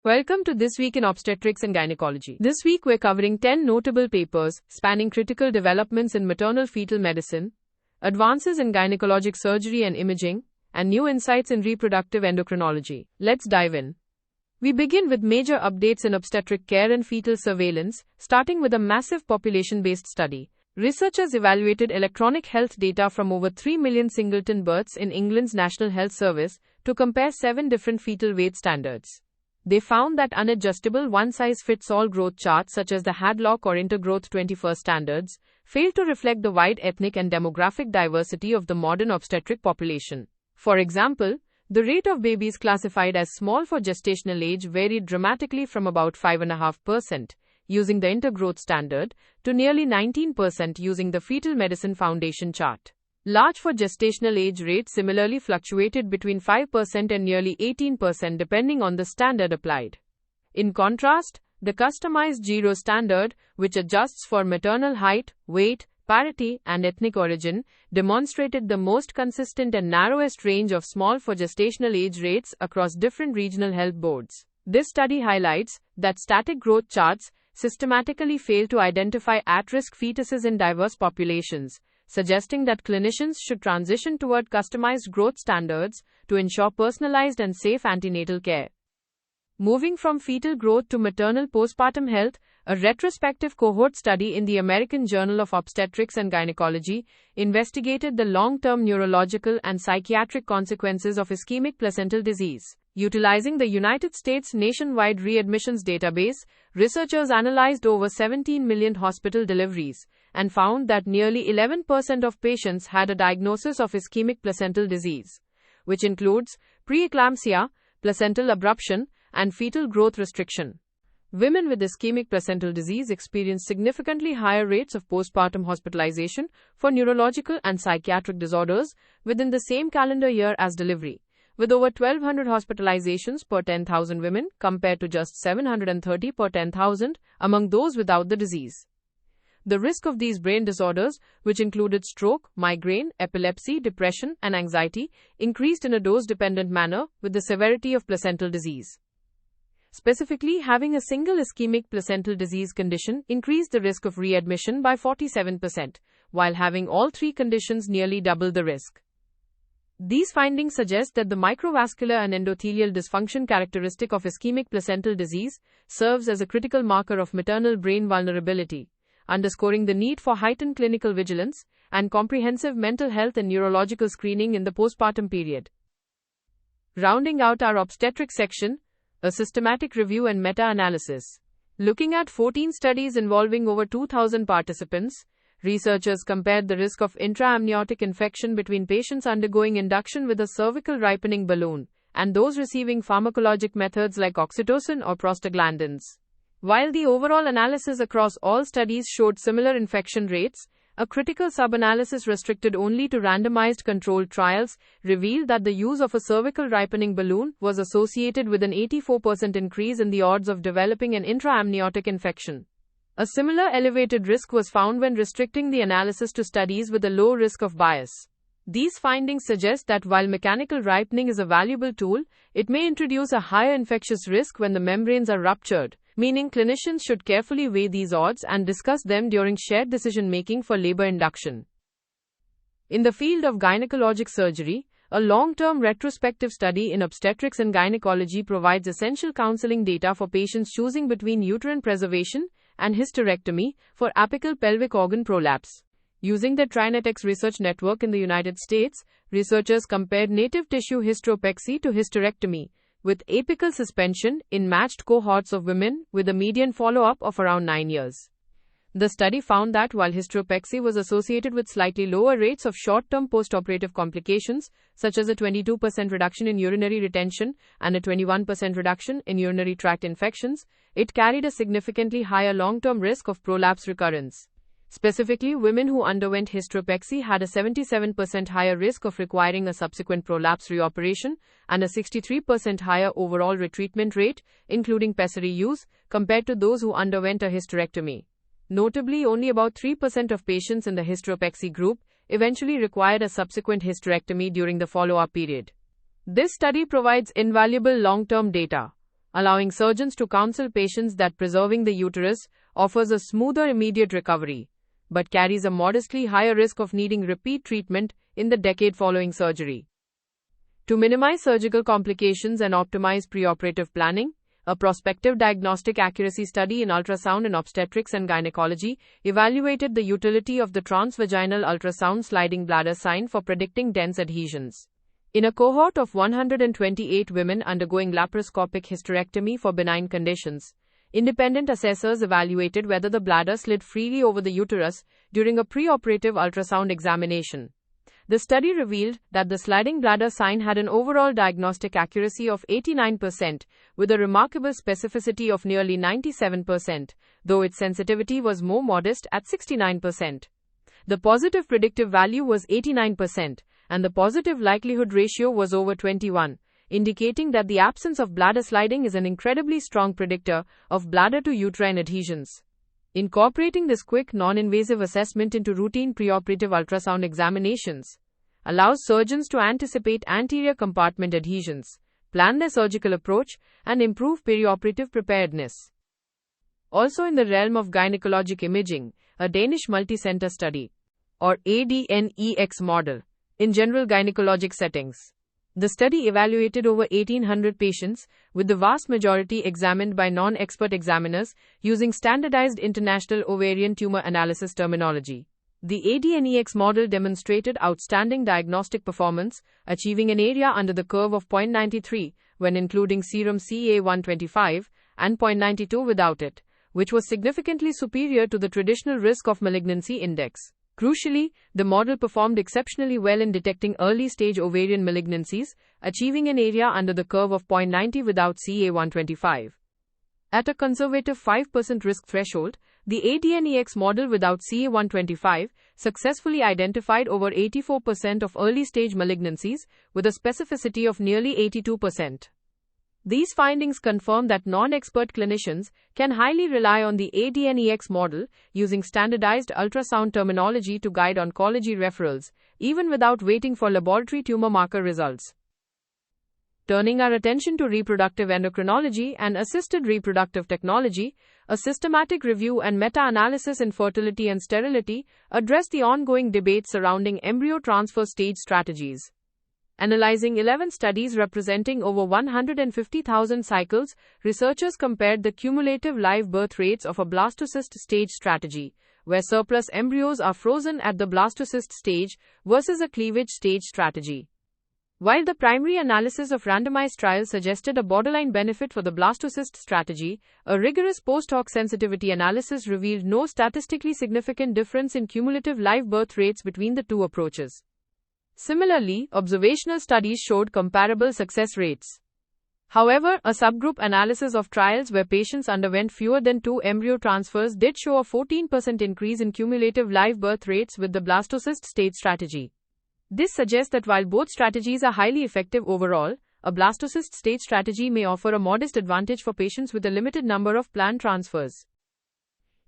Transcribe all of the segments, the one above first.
Welcome to This Week in Obstetrics and Gynecology. This week we're covering 10 notable papers spanning critical developments in maternal-fetal medicine, advances in gynecologic surgery and imaging, and new insights in reproductive endocrinology. Let's dive in. We begin with major updates in obstetric care and fetal surveillance, starting with a massive population-based study. Researchers evaluated electronic health data from over 3 million singleton births in England's National Health Service to compare 7 different fetal weight standards. They found that unadjustable one-size-fits-all growth charts such as the Hadlock or Intergrowth 21st standards failed to reflect the wide ethnic and demographic diversity of the modern obstetric population. For example, the rate of babies classified as small for gestational age varied dramatically from about 5.5% using the Intergrowth standard to nearly 19% using the Fetal Medicine Foundation chart. Large for gestational age rates similarly fluctuated between 5% and nearly 18% depending on the standard applied. In contrast, the customized GIRO standard, which adjusts for maternal height, weight, parity, and ethnic origin, demonstrated the most consistent and narrowest range of small for gestational age rates across different regional health boards. This study highlights that static growth charts systematically fail to identify at-risk fetuses in diverse populations, suggesting that clinicians should transition toward customized growth standards to ensure personalized and safe antenatal care. Moving from fetal growth to maternal postpartum health, a retrospective cohort study in the American Journal of Obstetrics and Gynecology investigated the long-term neurological and psychiatric consequences of ischemic placental disease. Utilizing the United States nationwide readmissions database, researchers analyzed over 17 million hospital deliveries and found that nearly 11% of patients had a diagnosis of ischemic placental disease, which includes preeclampsia, placental abruption, and fetal growth restriction. Women with ischemic placental disease experience significantly higher rates of postpartum hospitalization for neurological and psychiatric disorders within the same calendar year as delivery, with over 1,200 hospitalizations per 10,000 women compared to just 730 per 10,000 among those without the disease. The risk of these brain disorders, which included stroke, migraine, epilepsy, depression, and anxiety, increased in a dose-dependent manner with the severity of placental disease. Specifically, having a single ischemic placental disease condition increased the risk of readmission by 47%, while having all three conditions nearly doubled the risk. These findings suggest that the microvascular and endothelial dysfunction characteristic of ischemic placental disease serves as a critical marker of maternal brain vulnerability, underscoring the need for heightened clinical vigilance and comprehensive mental health and neurological screening in the postpartum period. Rounding out our obstetric section, a systematic review and meta-analysis. Looking at 14 studies involving over 2,000 participants, researchers compared the risk of intraamniotic infection between patients undergoing induction with a cervical ripening balloon and those receiving pharmacologic methods like oxytocin or prostaglandins. While the overall analysis across all studies showed similar infection rates, a critical sub-analysis restricted only to randomized controlled trials revealed that the use of a cervical ripening balloon was associated with an 84% increase in the odds of developing an intraamniotic infection. A similar elevated risk was found when restricting the analysis to studies with a low risk of bias. These findings suggest that while mechanical ripening is a valuable tool, it may introduce a higher infectious risk when the membranes are ruptured, meaning clinicians should carefully weigh these odds and discuss them during shared decision-making for labor induction. In the field of gynecologic surgery, a long-term retrospective study in obstetrics and gynecology provides essential counseling data for patients choosing between uterine preservation and hysterectomy for apical pelvic organ prolapse. Using the TriNetX research network in the United States, researchers compared native tissue hysteropexy to hysterectomy with apical suspension in matched cohorts of women with a median follow-up of around 9 years. The study found that while hysteropexy was associated with slightly lower rates of short-term postoperative complications, such as a 22% reduction in urinary retention and a 21% reduction in urinary tract infections, it carried a significantly higher long-term risk of prolapse recurrence. Specifically, women who underwent hysteropexy had a 77% higher risk of requiring a subsequent prolapse reoperation and a 63% higher overall retreatment rate, including pessary use, compared to those who underwent a hysterectomy. Notably, only about 3% of patients in the hysteropexy group eventually required a subsequent hysterectomy during the follow-up period. This study provides invaluable long-term data. allowing surgeons to counsel patients that preserving the uterus offers a smoother immediate recovery, but carries a modestly higher risk of needing repeat treatment in the decade following surgery. To minimize surgical complications and optimize preoperative planning, a prospective diagnostic accuracy study in ultrasound in obstetrics and gynecology evaluated the utility of the transvaginal ultrasound sliding bladder sign for predicting dense adhesions. In a cohort of 128 women undergoing laparoscopic hysterectomy for benign conditions, independent assessors evaluated whether the bladder slid freely over the uterus during a preoperative ultrasound examination. The study revealed that the sliding bladder sign had an overall diagnostic accuracy of 89%, with a remarkable specificity of nearly 97%, though its sensitivity was more modest at 69%. The positive predictive value was 89%, and the positive likelihood ratio was over 21, indicating that the absence of bladder sliding is an incredibly strong predictor of bladder to uterine adhesions. Incorporating this quick, non-invasive assessment into routine preoperative ultrasound examinations allows surgeons to anticipate anterior compartment adhesions, plan their surgical approach, and improve perioperative preparedness. Also in the realm of gynecologic imaging, a Danish multi-center study, or ADNEX model, in general gynecologic settings. The study evaluated over 1,800 patients, with the vast majority examined by non-expert examiners using standardized international ovarian tumor analysis terminology. The ADNEX model demonstrated outstanding diagnostic performance, achieving an area under the curve of 0.93 when including serum CA-125 and 0.92 without it, which was significantly superior to the traditional risk of malignancy index. Crucially, the model performed exceptionally well in detecting early-stage ovarian malignancies, achieving an area under the curve of 0.90 without CA-125. At a conservative 5% risk threshold, the ADNEX model without CA-125 successfully identified over 84% of early-stage malignancies, with a specificity of nearly 82%. These findings confirm that non-expert clinicians can highly rely on the ADNEX model, using standardized ultrasound terminology to guide oncology referrals, even without waiting for laboratory tumor marker results. Turning our attention to reproductive endocrinology and assisted reproductive technology, a systematic review and meta-analysis in fertility and sterility addressed the ongoing debates surrounding embryo transfer stage strategies. Analyzing 11 studies representing over 150,000 cycles, researchers compared the cumulative live birth rates of a blastocyst stage strategy, where surplus embryos are frozen at the blastocyst stage, versus a cleavage stage strategy. While the primary analysis of randomized trials suggested a borderline benefit for the blastocyst strategy, a rigorous post-hoc sensitivity analysis revealed no statistically significant difference in cumulative live birth rates between the two approaches. Similarly, observational studies showed comparable success rates. However, a subgroup analysis of trials where patients underwent fewer than 2 embryo transfers did show a 14% increase in cumulative live birth rates with the blastocyst stage strategy. This suggests that while both strategies are highly effective overall, a blastocyst stage strategy may offer a modest advantage for patients with a limited number of planned transfers.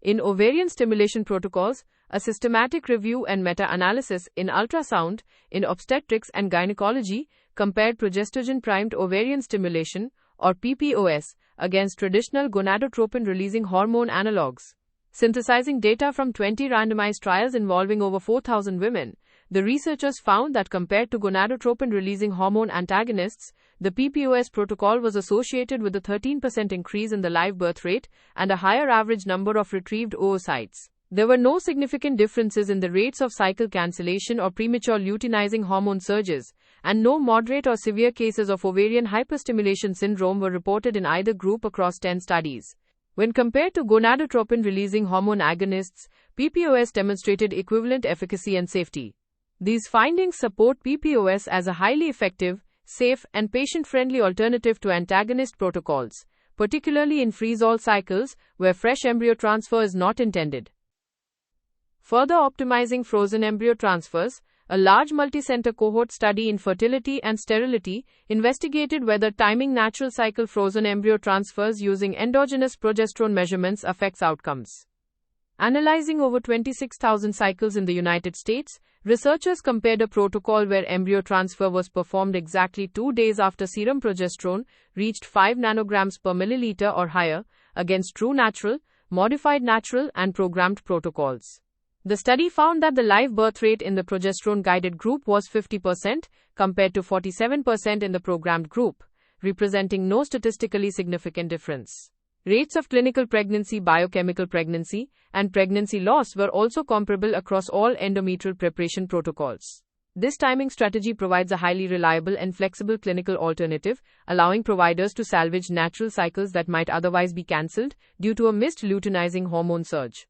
In ovarian stimulation protocols, a systematic review and meta-analysis in ultrasound, in obstetrics and gynecology compared progestogen-primed ovarian stimulation, or PPOS, against traditional gonadotropin-releasing hormone analogs. Synthesizing data from 20 randomized trials involving over 4,000 women, the researchers found that compared to gonadotropin-releasing hormone antagonists, the PPOS protocol was associated with a 13% increase in the live birth rate and a higher average number of retrieved oocytes. There were no significant differences in the rates of cycle cancellation or premature luteinizing hormone surges, and no moderate or severe cases of ovarian hyperstimulation syndrome were reported in either group across 10 studies. When compared to gonadotropin-releasing hormone agonists, PPOS demonstrated equivalent efficacy and safety. These findings support PPOS as a highly effective, safe, and patient-friendly alternative to antagonist protocols, particularly in freeze-all cycles where fresh embryo transfer is not intended. Further optimizing frozen embryo transfers, a large multi-center cohort study in fertility and sterility investigated whether timing natural cycle frozen embryo transfers using endogenous progesterone measurements affects outcomes. Analyzing over 26,000 cycles in the United States, researchers compared a protocol where embryo transfer was performed exactly 2 days after serum progesterone reached 5 nanograms per milliliter or higher against true natural, modified natural, and programmed protocols. The study found that the live birth rate in the progesterone-guided group was 50% compared to 47% in the programmed group, representing no statistically significant difference. Rates of clinical pregnancy, biochemical pregnancy, and pregnancy loss were also comparable across all endometrial preparation protocols. This timing strategy provides a highly reliable and flexible clinical alternative, allowing providers to salvage natural cycles that might otherwise be cancelled due to a missed luteinizing hormone surge.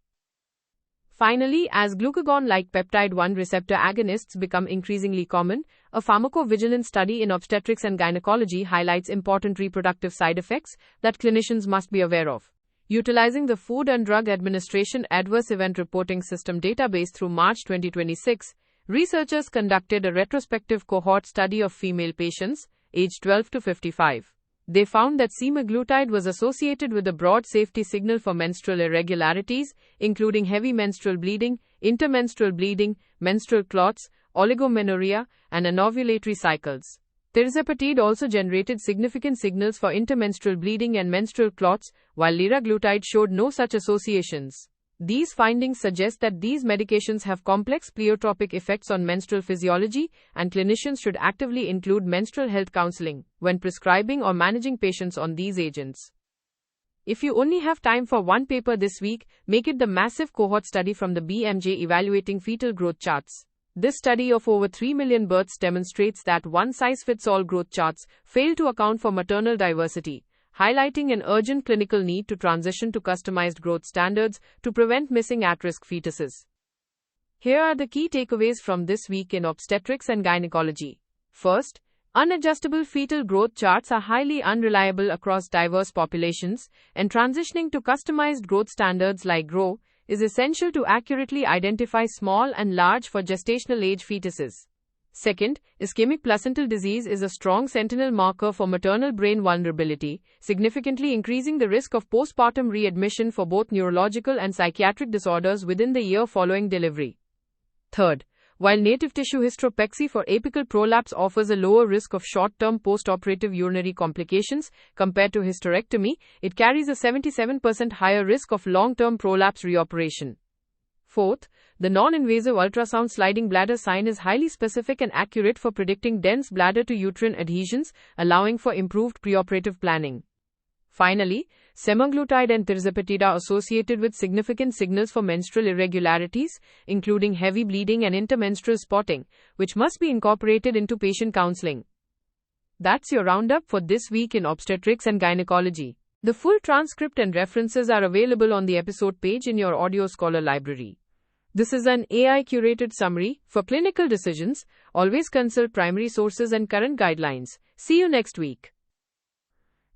Finally, as glucagon-like peptide-1 receptor agonists become increasingly common, a pharmacovigilance study in obstetrics and gynecology highlights important reproductive side effects that clinicians must be aware of. Utilizing the Food and Drug Administration Adverse Event Reporting System database through March 2026, researchers conducted a retrospective cohort study of female patients, aged 12 to 55. They found that semaglutide was associated with a broad safety signal for menstrual irregularities, including heavy menstrual bleeding, intermenstrual bleeding, menstrual clots, oligomenorrhea, and anovulatory cycles. Tirzepatide also generated significant signals for intermenstrual bleeding and menstrual clots, while liraglutide showed no such associations. These findings suggest that these medications have complex pleiotropic effects on menstrual physiology, and clinicians should actively include menstrual health counseling when prescribing or managing patients on these agents. If you only have time for one paper this week, make it the massive cohort study from the BMJ evaluating fetal growth charts. This study of over 3 million births demonstrates that one-size-fits-all growth charts fail to account for maternal diversity, highlighting an urgent clinical need to transition to customized growth standards to prevent missing at-risk fetuses. Here are the key takeaways from this week in obstetrics and gynecology. First, unadjustable fetal growth charts are highly unreliable across diverse populations, and transitioning to customized growth standards like GROW is essential to accurately identify small and large for gestational age fetuses. Second, ischemic placental disease is a strong sentinel marker for maternal brain vulnerability, significantly increasing the risk of postpartum readmission for both neurological and psychiatric disorders within the year following delivery. Third, while native tissue hysteropexy for apical prolapse offers a lower risk of short-term postoperative urinary complications compared to hysterectomy, it carries a 77% higher risk of long-term prolapse reoperation. Fourth, the non-invasive ultrasound sliding bladder sign is highly specific and accurate for predicting dense bladder to uterine adhesions, allowing for improved preoperative planning. Finally, semaglutide and tirzepatide are associated with significant signals for menstrual irregularities, including heavy bleeding and intermenstrual spotting, which must be incorporated into patient counseling. That's your roundup for this week in obstetrics and gynecology. The full transcript and references are available on the episode page in your Audio Scholar library. This is an AI-curated summary for clinical decisions. Always consult primary sources and current guidelines. See you next week.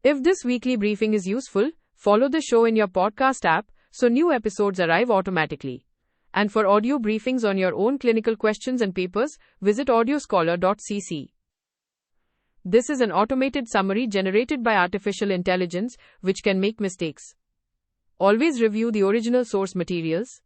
If this weekly briefing is useful, follow the show in your podcast app so new episodes arrive automatically. And for audio briefings on your own clinical questions and papers, visit audioscholar.cc. This is an automated summary generated by artificial intelligence, which can make mistakes. Always review the original source materials.